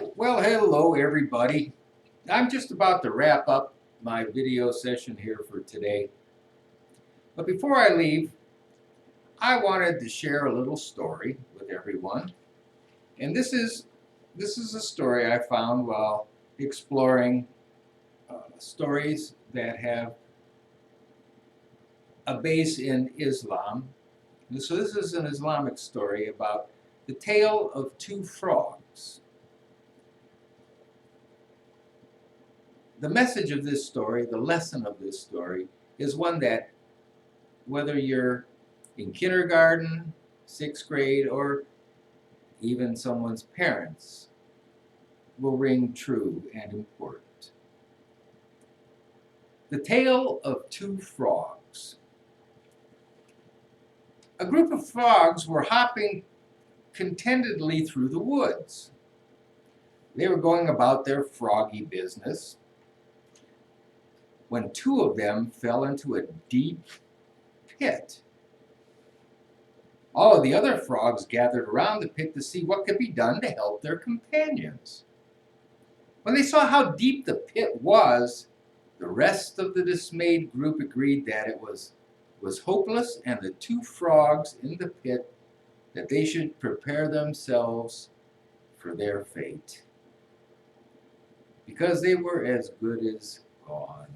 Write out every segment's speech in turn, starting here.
Well, hello everybody. I'm just about to wrap up my video session here for today. But before I leave, I wanted to share a little story with everyone. And this is a story I found while exploring stories that have a base in Islam. So this is an Islamic story about the tale of two frogs. The message of this story, the lesson of this story, is one that whether you're in kindergarten, sixth grade, or even someone's parents, will ring true and important. The tale of two frogs. A group of frogs were hopping contentedly through the woods. They were going about their froggy business when two of them fell into a deep pit. All of the other frogs gathered around the pit to see what could be done to help their companions. When they saw how deep the pit was, the rest of the dismayed group agreed that it was hopeless, and the two frogs in the pit that they should prepare themselves for their fate, because they were as good as gone.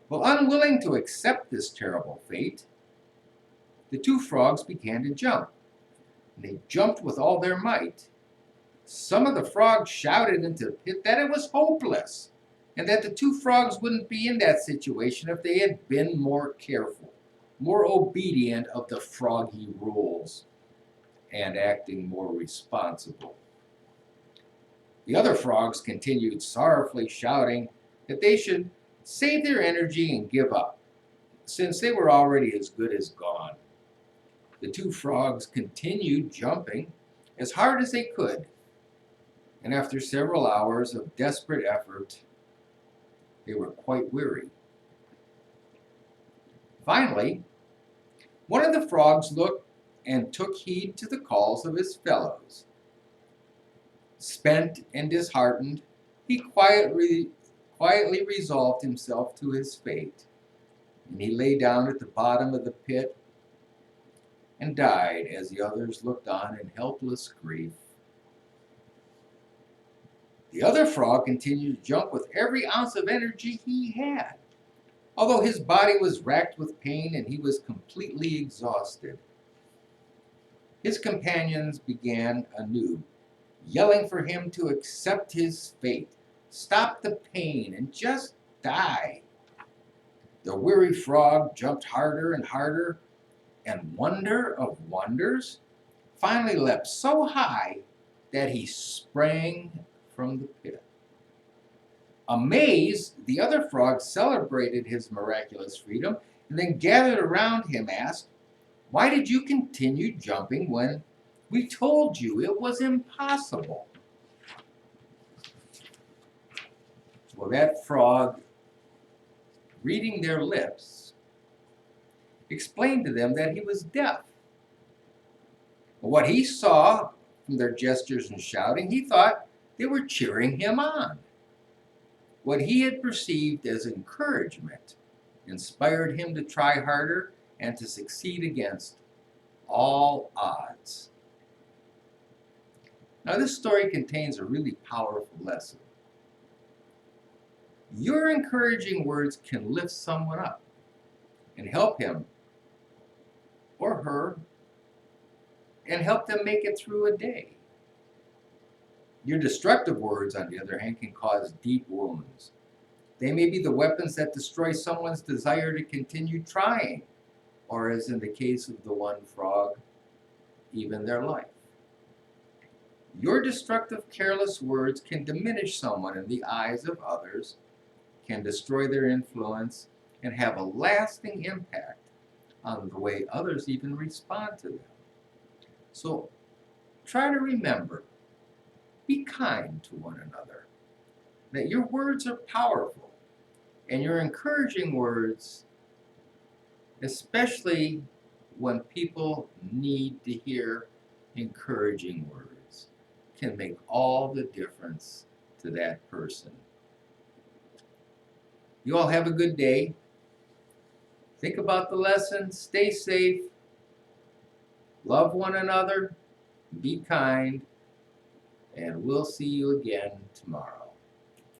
Well, unwilling to accept this terrible fate, the two frogs began to jump. And they jumped with all their might. Some of the frogs shouted into the pit that it was hopeless, and that the two frogs wouldn't be in that situation if they had been more careful, more obedient of the froggy rules, and acting more responsible. The other frogs continued sorrowfully shouting that they should save their energy and give up, since they were already as good as gone. The two frogs continued jumping as hard as they could, and after several hours of desperate effort, they were quite weary. Finally, one of the frogs looked and took heed to the calls of his fellows. Spent and disheartened, he quietly resolved himself to his fate, and he lay down at the bottom of the pit and died as the others looked on in helpless grief. The other frog continued to jump with every ounce of energy he had, although his body was racked with pain and he was completely exhausted. His companions began anew, yelling for him to accept his fate, stop the pain, and just die. The weary frog jumped harder and harder, and wonder of wonders, finally leapt so high that he sprang from the pit. Amazed, the other frogs celebrated his miraculous freedom, and then gathered around him asked, "Why did you continue jumping when we told you it was impossible?" Well, that frog, reading their lips, explained to them that he was deaf. But what he saw from their gestures and shouting, he thought they were cheering him on. What he had perceived as encouragement inspired him to try harder and to succeed against all odds. Now, this story contains a really powerful lesson. Your encouraging words can lift someone up and help him or her and help them make it through a day. Your destructive words, on the other hand, can cause deep wounds. They may be the weapons that destroy someone's desire to continue trying, or, as in the case of the one frog, even their life. Your destructive, careless words can diminish someone in the eyes of others, can destroy their influence, and have a lasting impact on the way others even respond to them. So try to remember, be kind to one another, that your words are powerful, and your encouraging words, especially when people need to hear encouraging words, can make all the difference to that person. You all have a good day. Think about the lesson. Stay safe. Love one another. Be kind. And we'll see you again tomorrow.